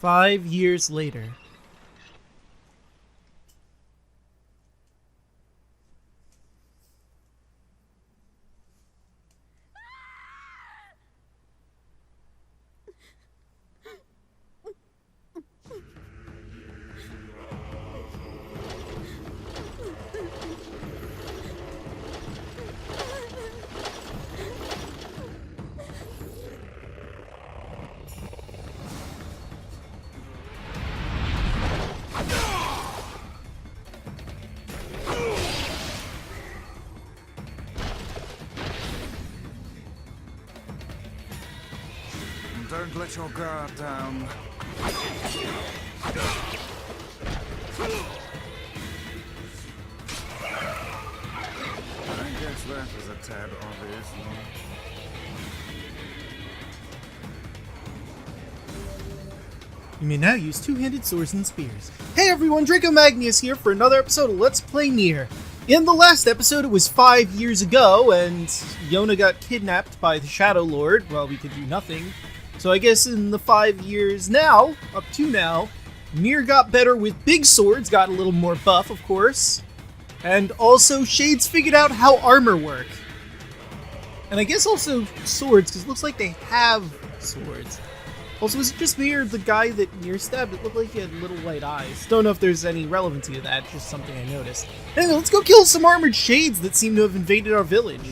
5 years later. Don't let your guard down. I guess that was a tad obvious. You may now use two-handed swords and spears. Hey everyone, Draco Magnius here for another episode of Let's Play Nier. In the last episode, it was 5 years ago, and Yonah got kidnapped by the Shadow Lord while we could do nothing. So I guess in the 5 years now, up to now, Nier got better with big swords, got a little more buff, of course. And also, Shades figured out how armor work. And I guess also swords, because it looks like they have swords. Also, was it just me or the guy that Nier stabbed? It looked like he had little white eyes. Don't know if there's any relevancy to that, just something I noticed. Anyway, let's go kill some armored shades that seem to have invaded our village.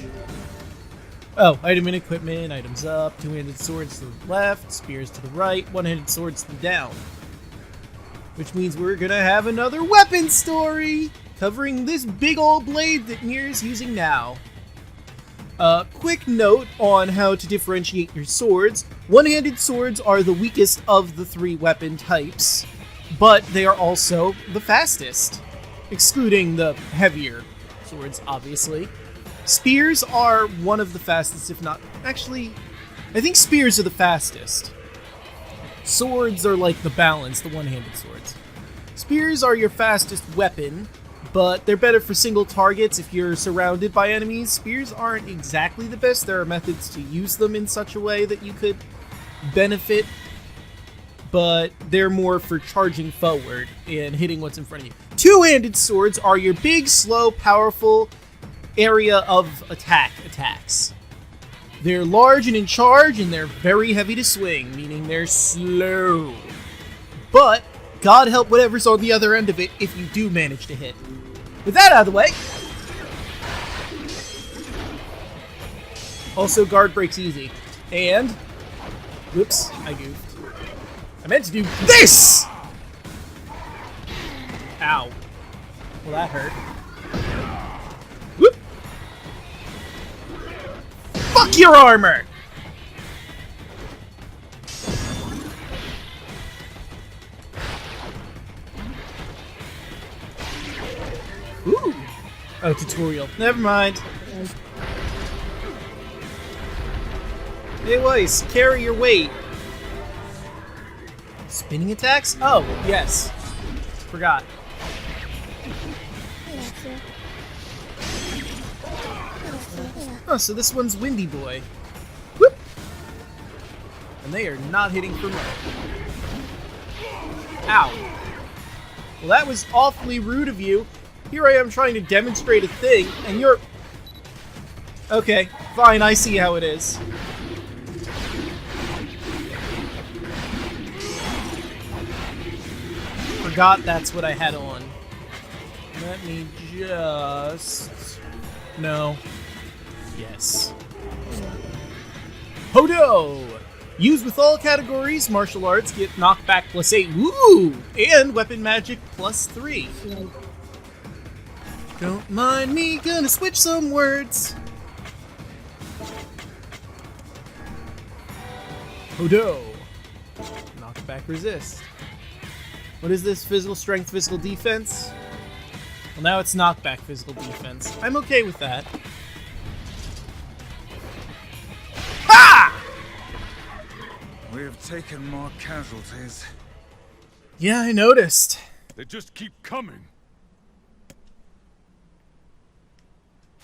Oh, item and equipment, items up, two-handed swords to the left, spears to the right, one-handed swords to the down. Which means we're gonna have another weapon story, covering this big old blade that Nier's using now. Quick note on how to differentiate your swords. One-handed swords are the weakest of the three weapon types, but they are also the fastest, excluding the heavier swords, obviously. Spears are one of the fastest, if not... Actually, I think spears are the fastest. Swords are like the balance, the one-handed swords. Spears are your fastest weapon, but they're better for single targets if you're surrounded by enemies. Spears aren't exactly the best. There are methods to use them in such a way that you could benefit, but they're more for charging forward and hitting what's in front of you. Two-handed swords are your big, slow, powerful area of attacks. They're large and in charge, and they're very heavy to swing, meaning they're slow. But God help whatever's on the other end of it if you do manage to hit. With that out of the way. Also, guard breaks easy. And, whoops, I goofed. I meant to do this! Ow. Well, that hurt. Whoop! Fuck your armor! Ooh! Oh, tutorial. Never mind. Hey, Weiss, carry your weight. Spinning attacks? Oh, yes. Forgot. Oh, so this one's Windy Boy. Whoop! And they are not hitting for much. Ow. Well, that was awfully rude of you. Here I am trying to demonstrate a thing, and you're... Okay, fine, I see how it is. Forgot that's what I had on. Let me just... No. Yes. Hodo! Used with all categories, martial arts get knockback +8. Woo! And weapon magic +3. Don't mind me, gonna switch some words. Hodo. Knockback resist. What is this? Physical strength, physical defense? Well, now it's knockback physical defense. I'm okay with that. Ha! We have taken more casualties. Yeah, I noticed. They just keep coming.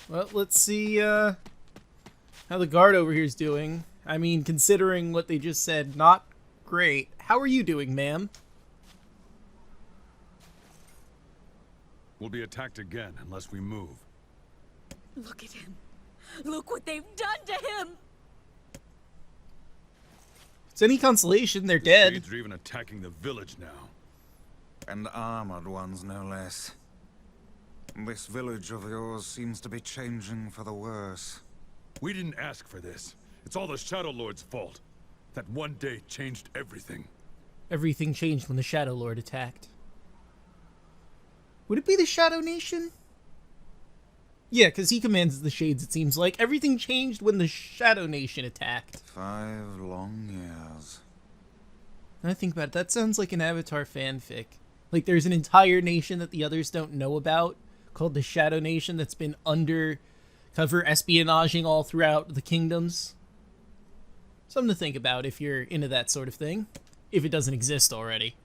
Well, let's see how the guard over here is doing. I mean, considering what they just said, not Great. How are you doing, ma'am? We'll be attacked again unless we move. Look at him. Look what they've done to him. If it's any consolation, they're The dead. Shades are even attacking the village now. And armored ones, no less. This village of yours seems to be changing for the worse. We didn't ask for this. It's all the Shadow Lord's fault. That one day changed everything. Everything changed when the Shadow Lord attacked. Would it be the Shadow Nation? Yeah, because he commands the Shades, it seems like. Everything changed when the Shadow Nation attacked. 5 long years. When I think about it, that sounds like an Avatar fanfic. Like there's an entire nation that the others don't know about, called the Shadow Nation, that's been undercover espionaging all throughout the kingdoms. Something to think about if you're into that sort of thing. If it doesn't exist already.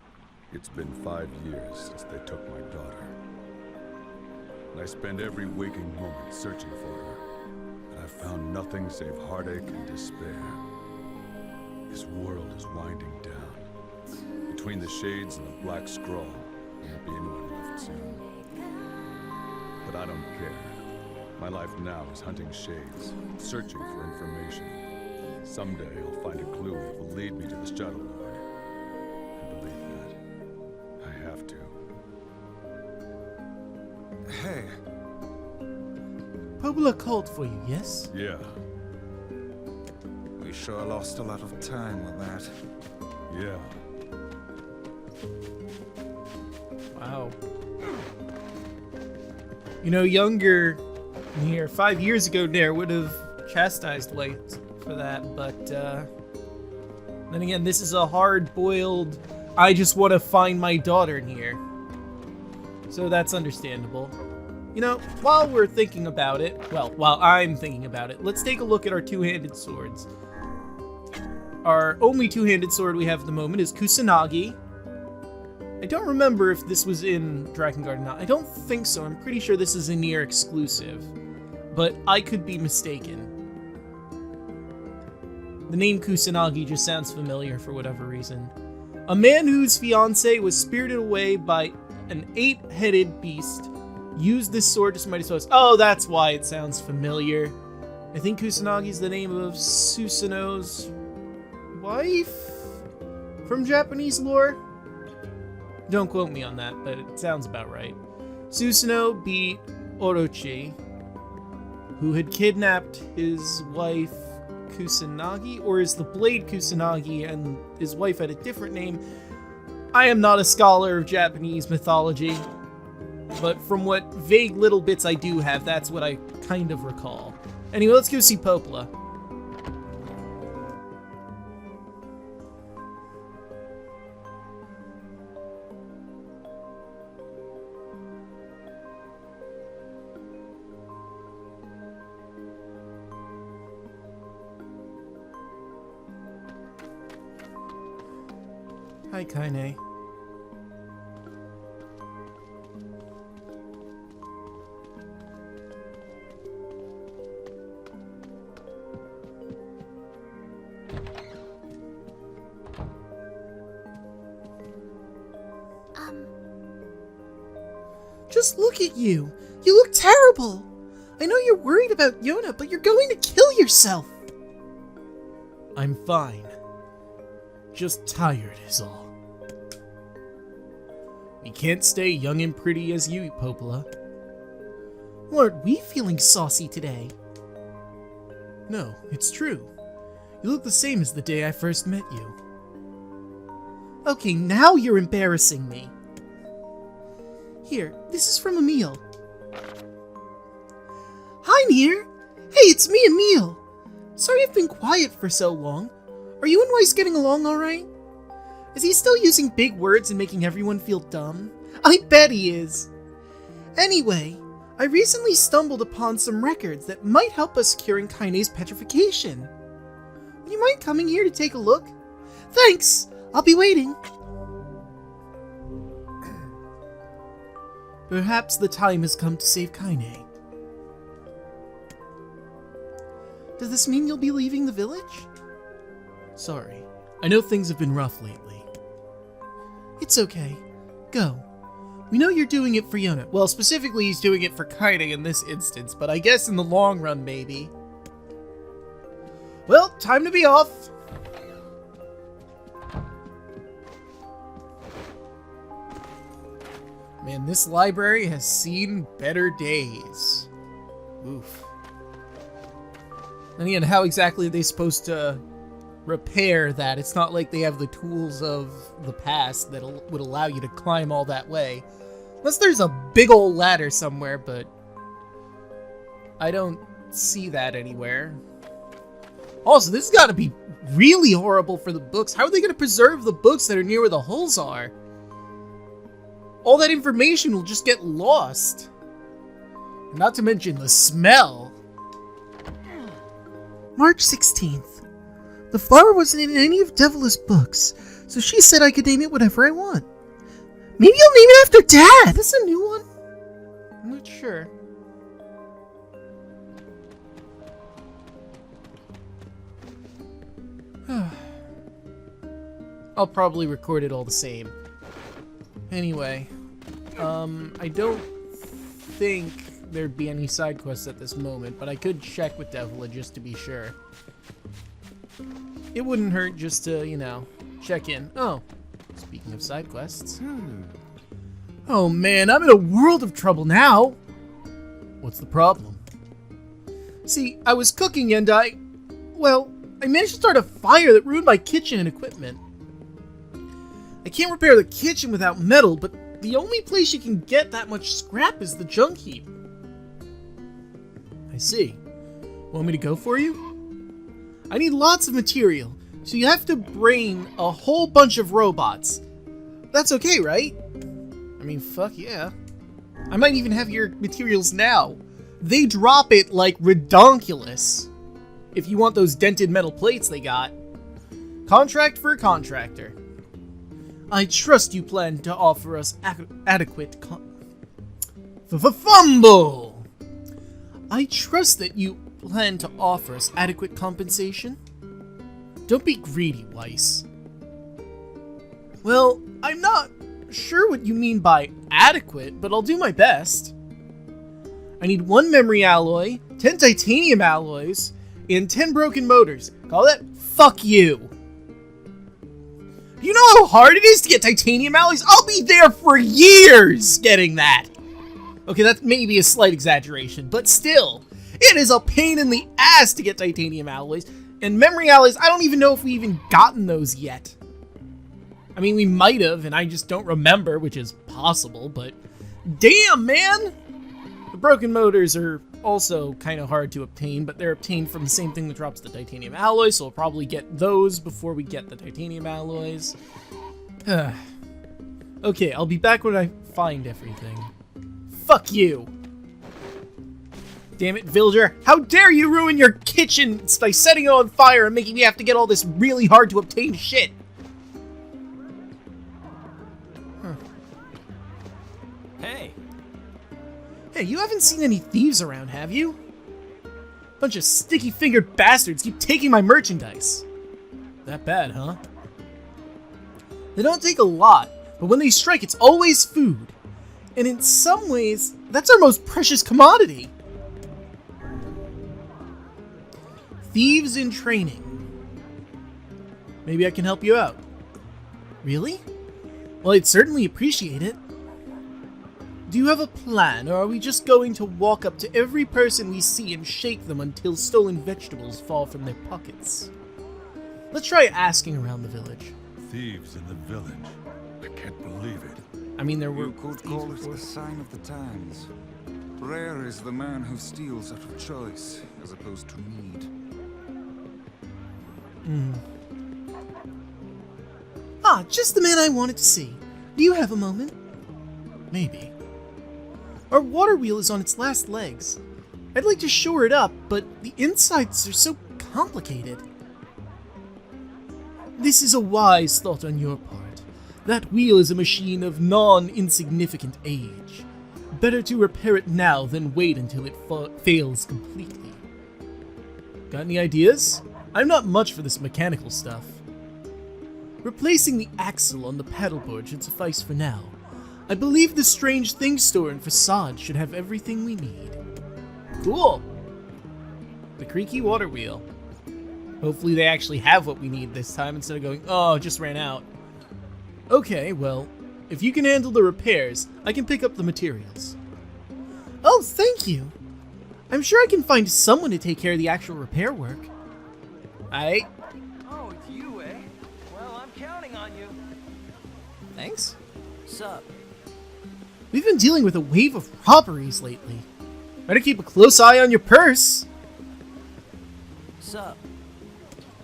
It's been 5 years since they took my daughter. And I spend every waking moment searching for her. And I've found nothing save heartache and despair. This world is winding down. Between the Shades and the Black Scroll, there won't be anyone left soon. But I don't care. My life now is hunting Shades, searching for information. Someday I'll find a clue that will lead me to the Shadow Lord. I believe that. I have to. Hey, Pobla called for you, yes? Yeah, we sure lost a lot of time with that. yeah. Wow. You know, younger Nier, 5 years ago, Nier would have chastised White for that, but then again, this is a hard-boiled, I just want to find my daughter Nier. So that's understandable. You know, while we're thinking about it, well, while I'm thinking about it, let's take a look at our two-handed swords. Our only two-handed sword we have at the moment is Kusanagi. I don't remember if this was in Drakengard or not. I don't think so. I'm pretty sure this is a Nier exclusive. But I could be mistaken. The name Kusanagi just sounds familiar for whatever reason. A man whose fiancée was spirited away by an 8-headed beast used this sword to smite his foes. Oh, that's why it sounds familiar. I think Kusanagi is the name of Susanoo's wife? From Japanese lore? Don't quote me on that, but it sounds about right. Susanoo beat Orochi, who had kidnapped his wife Kusanagi, or is the blade Kusanagi and his wife had a different name? I am not a scholar of Japanese mythology, but from what vague little bits I do have, that's what I kind of recall. Anyway, let's go see Popla. Hi, Kainé. Just look at you. You look terrible. I know you're worried about Yonah, but you're going to kill yourself. I'm fine. Just tired is all. We can't stay young and pretty as you, Popla. Aren't we feeling saucy today? No, it's true. You look the same as the day I first met you. Okay, now you're embarrassing me. Here, this is from Emile. Hi, Nier! Hey, it's me, Emile! Sorry I've been quiet for so long. Are you and Weiss getting along alright? Is he still using big words and making everyone feel dumb? I bet he is! Anyway, I recently stumbled upon some records that might help us curing Kainé's petrification. Would you mind coming here to take a look? Thanks! I'll be waiting. Perhaps the time has come to save Kainé. Does this mean you'll be leaving the village? Sorry, I know things have been rough lately. It's okay. Go. We know you're doing it for Yonah. Well, specifically, he's doing it for Kainé in this instance, but I guess in the long run, maybe. Well, time to be off. Man, this library has seen better days. Oof. And again, how exactly are they supposed to repair that? It's not like they have the tools of the past that would allow you to climb all that way. Unless there's a big old ladder somewhere, but I don't see that anywhere. Also, this has got to be really horrible for the books. How are they going to preserve the books that are near where the holes are? All that information will just get lost. Not to mention the smell. March 16th. The flower wasn't in any of Devili's books, so she said I could name it whatever I want. Maybe I'll name it after Dad! That's a new one. I'm not sure. I'll probably record it all the same. Anyway, I don't think there'd be any side quests at this moment, but I could check with Devila just to be sure. It wouldn't hurt just to, you know, check in. Oh, speaking of side quests. Oh man, I'm in a world of trouble now. What's the problem? See, I was cooking and I managed to start a fire that ruined my kitchen and equipment. I can't repair the kitchen without metal, but the only place you can get that much scrap is the junk heap. I see. Want me to go for you? I need lots of material, so you have to brain a whole bunch of robots. That's okay, right? I mean, fuck yeah. I might even have your materials now. They drop it like redonkulous. If you want those dented metal plates they got. Contract for a contractor. I trust you plan to offer us adequate fumble! I trust that you plan to offer us adequate compensation? Don't be greedy, Weiss. Well, I'm not sure what you mean by adequate, but I'll do my best. I need 1 memory alloy, 10 titanium alloys, and 10 broken motors. Call that fuck you. You know how hard it is to get titanium alloys? I'll be there for years getting that. Okay, that may be a slight exaggeration, but still, it is a pain in the ass to get titanium alloys. And memory alloys, I don't even know if we even gotten those yet. I mean, we might have, and I just don't remember, which is possible, but damn, man! The broken motors are also kind of hard to obtain, but they're obtained from the same thing that drops the titanium alloy, so we'll probably get those before we get the titanium alloys. Okay, I'll be back when I find everything. Fuck you! Damn it, villager! How dare you ruin your kitchen by setting it on fire and making me have to get all this really hard to obtain shit! Hey! Hey, you haven't seen any thieves around, have you? Bunch of sticky-fingered bastards keep taking my merchandise. That bad, huh? They don't take a lot, but when they strike, it's always food. And in some ways, that's our most precious commodity. Thieves in training. Maybe I can help you out. Really? Well, I'd certainly appreciate it. Do you have a plan, or are we just going to walk up to every person we see and shake them until stolen vegetables fall from their pockets? Let's try asking around the village. Thieves in the village. I can't believe it. I mean, there were You could call it the sign of the times. Rare is the man who steals out of choice, as opposed to need. Ah, just the man I wanted to see. Do you have a moment? Maybe. Our water wheel is on its last legs. I'd like to shore it up, but the insides are so complicated. This is a wise thought on your part. That wheel is a machine of non-insignificant age. Better to repair it now than wait until it fails completely. Got any ideas? I'm not much for this mechanical stuff. Replacing the axle on the paddleboard should suffice for now. I believe the strange thing store and facade should have everything we need. Cool! The creaky water wheel. Hopefully they actually have what we need this time instead of going, oh, it just ran out. Okay, well, if you can handle the repairs, I can pick up the materials. Oh, thank you! I'm sure I can find someone to take care of the actual repair work. Aight. Oh, it's you, eh? Well, I'm counting on you. Thanks. Sup? We've been dealing with a wave of robberies lately. Better keep a close eye on your purse. Sup?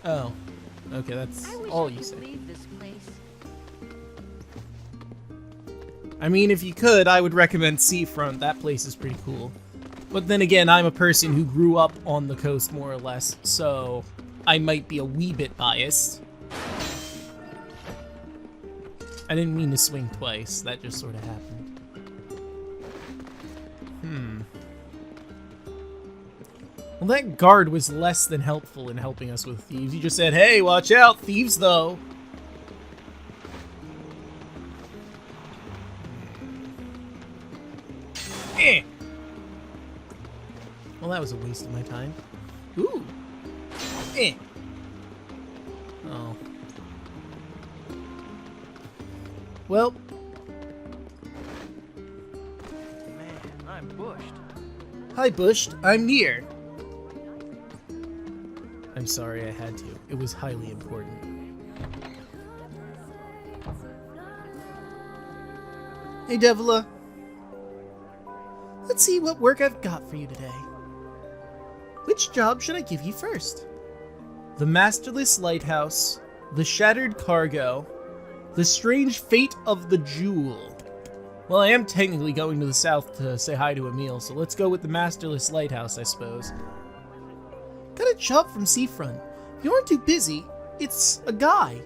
Oh. Okay, that's all you said. Leave this place. I mean, if you could, I would recommend Seafront. That place is pretty cool. But then again, I'm a person who grew up on the coast, more or less, so I might be a wee bit biased. I didn't mean to swing twice. That just sort of happened. Well, that guard was less than helpful in helping us with thieves. He just said, hey, watch out, thieves, though. Eh. Well, that was a waste of my time. Ooh. Eh. Oh. Well. Man, I'm bushed. Hi, Bushed. I'm Nier. I'm sorry I had to. It was highly important. Hey, Devila. Let's see what work I've got for you today. Which job should I give you first? The Masterless Lighthouse, the Shattered Cargo, the Strange Fate of the Jewel. Well, I am technically going to the south to say hi to Emile, so let's go with the Masterless Lighthouse, I suppose. Got a job from Seafront. If you aren't too busy, it's a guy.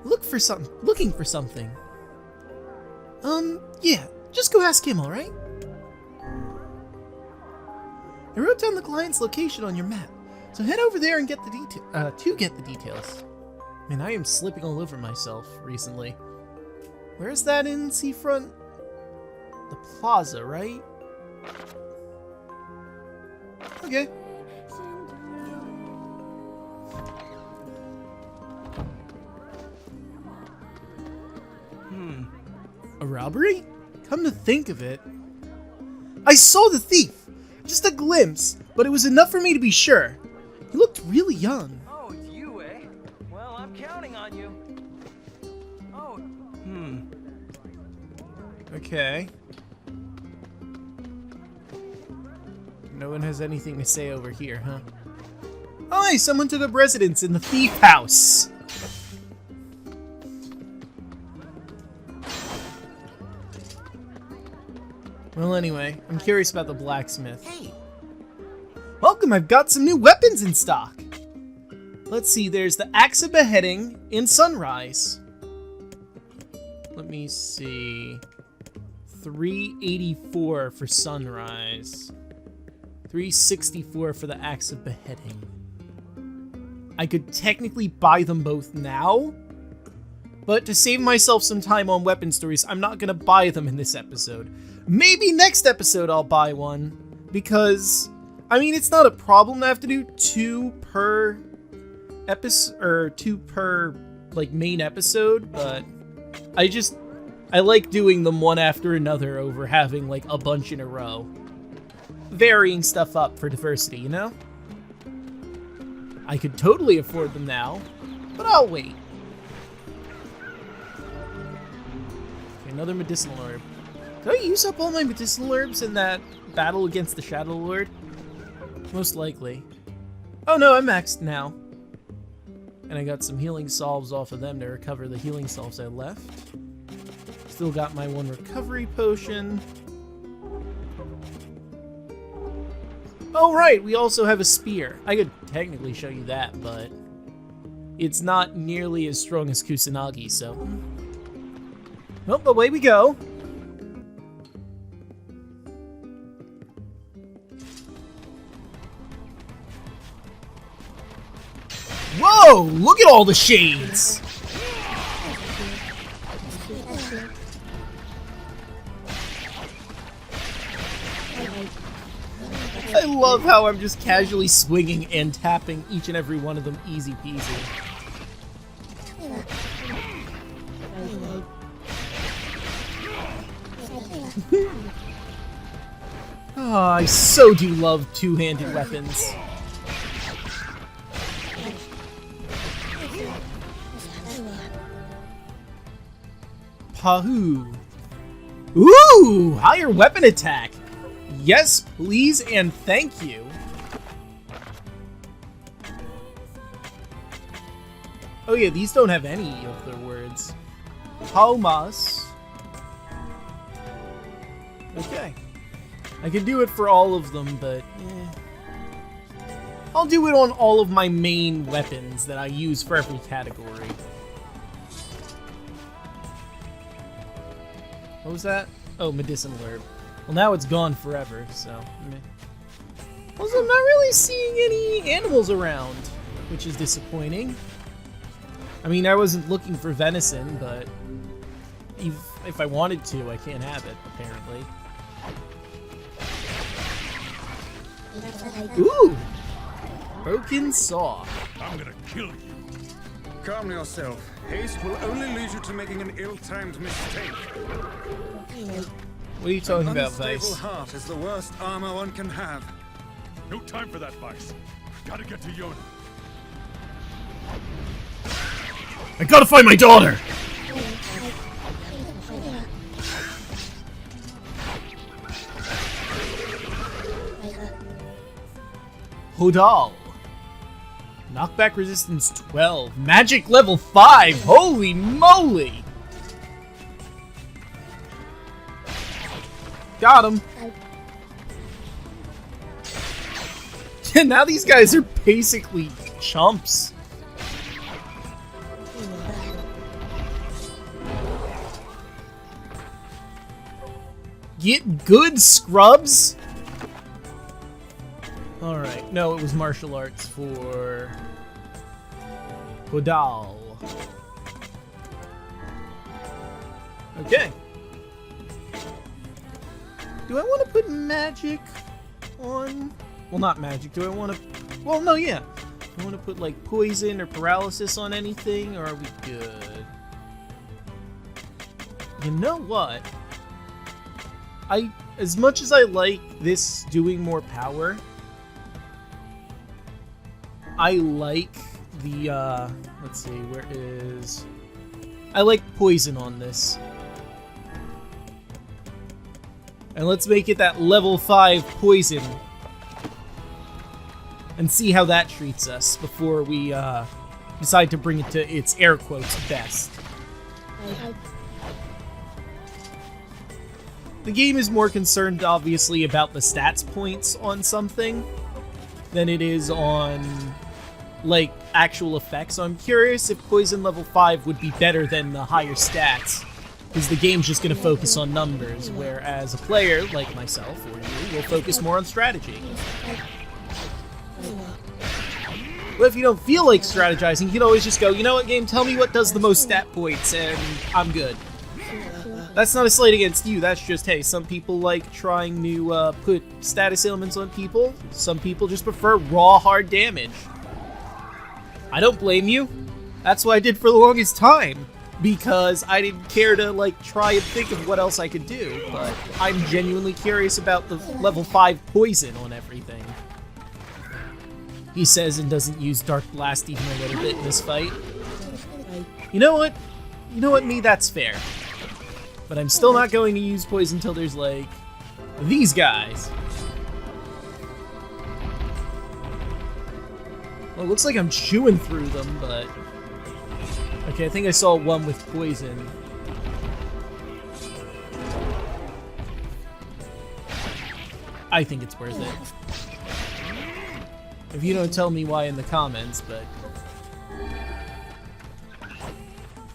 Looking for something. Yeah, just go ask him, alright? I wrote down the client's location on your map, so head over there and get the details. Man, I am slipping all over myself recently. Where is that in Seafront? The plaza, right? Okay. A robbery? Come to think of it, I saw the thief! Just a glimpse, but it was enough for me to be sure. He looked really young. Oh, it's you, eh? Well, I'm counting on you. Oh. Okay. No one has anything to say over here, huh? Oh, hey, someone took up residence in the thief house. Well, anyway, I'm curious about the blacksmith. Hey! Welcome, I've got some new weapons in stock! Let's see, there's the Axe of Beheading in Sunrise. Let me see. 384 for Sunrise. 364 for the Axe of Beheading. I could technically buy them both now, but to save myself some time on weapon stories, I'm not gonna buy them in this episode. Maybe next episode I'll buy one, because, I mean, it's not a problem to have to do 2 per episode, or 2 per, like, main episode, but I like doing them one after another over having, like, a bunch in a row. Varying stuff up for diversity, you know? I could totally afford them now, but I'll wait. Okay, another medicinal herb. Did I use up all my medicinal herbs in that battle against the Shadow Lord? Most likely. Oh no, I'm maxed now. And I got some healing salves off of them to recover the healing salves I left. Still got my 1 recovery potion. Oh right, we also have a spear. I could technically show you that, but it's not nearly as strong as Kusanagi, so... Well, away we go. Whoa! Look at all the shades! I love how I'm just casually swinging and tapping each and every one of them easy peasy. Oh, I so do love two-handed weapons. Pahoo. Ooh! Higher weapon attack! Yes, please, and thank you. Oh yeah, these don't have any of their words. Palmas. Okay. I can do it for all of them, but I'll do it on all of my main weapons that I use for every category. What was that? Oh, medicinal herb. Well, now it's gone forever, so meh. Also, I'm not really seeing any animals around, which is disappointing. I mean, I wasn't looking for venison, but if I wanted to, I can't have it, apparently. Ooh! Broken saw. I'm gonna kill you. Calm yourself. Haste will only lead you to making an ill-timed mistake. What are you talking about, Unstable Vice? heart is the worst armor one can have. No time for that, Vice. Gotta get to Yonah. I gotta find my daughter! Hodal. Knockback resistance 12. Magic level 5! Holy moly! Got him. Now these guys are basically chumps. Get good, scrubs! Alright, no, it was martial arts for Hodal. Okay. Do I want to put magic on? Well, not magic. Do I want to? Well, no, yeah. Do I want to put like poison or paralysis on anything, or are we good? You know what? As much as I like this doing more power, I like the, let's see, where is... I like poison on this. And let's make it that level 5 poison. And see how that treats us before we, decide to bring it to its air quotes best. The game is more concerned, obviously, about the stats points on something than it is on, like, actual effects. So I'm curious if Poison level 5 would be better than the higher stats, because the game's just going to focus on numbers, whereas a player, like myself or you, will focus more on strategy. But if you don't feel like strategizing, you can always just go, you know what, game, tell me what does the most stat points, and I'm good. That's not a slight against you, that's just, hey, some people like trying to put status elements on people. Some people just prefer raw, hard damage. I don't blame you. That's what I did for the longest time, because I didn't care to, like, try and think of what else I could do, but I'm genuinely curious about the level 5 poison on everything. He says and doesn't use Dark Blast even a little bit in this fight. You know what? You know what, me, that's fair. But I'm still not going to use poison until there's, like, these guys. Well, it looks like I'm chewing through them, but... Okay, I think I saw one with poison. I think it's worth it. If you don't tell me why in the comments, but...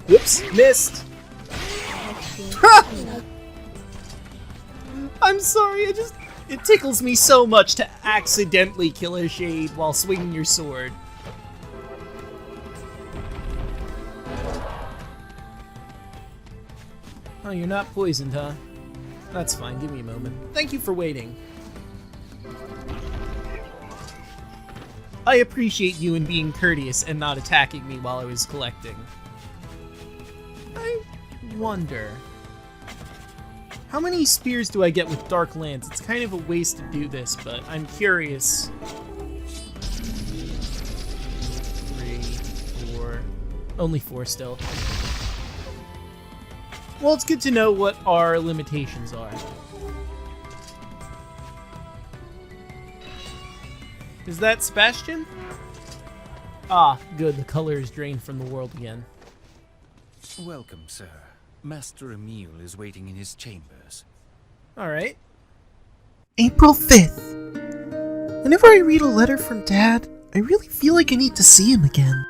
Whoops! Missed! I'm sorry, it tickles me so much to accidentally kill a shade while swinging your sword. Oh, you're not poisoned, huh? That's fine, give me a moment. Thank you for waiting. I appreciate you in being courteous and not attacking me while I was collecting. I wonder... how many spears do I get with Dark Lance? It's kind of a waste to do this, but I'm curious. 3, 4... only 4 still. Well, it's good to know what our limitations are. Is that Sebastian? Ah, good. The color is drained from the world again. Welcome, sir. Master Emile is waiting in his chambers. Alright. April 5th. Whenever I read a letter from Dad, I really feel like I need to see him again.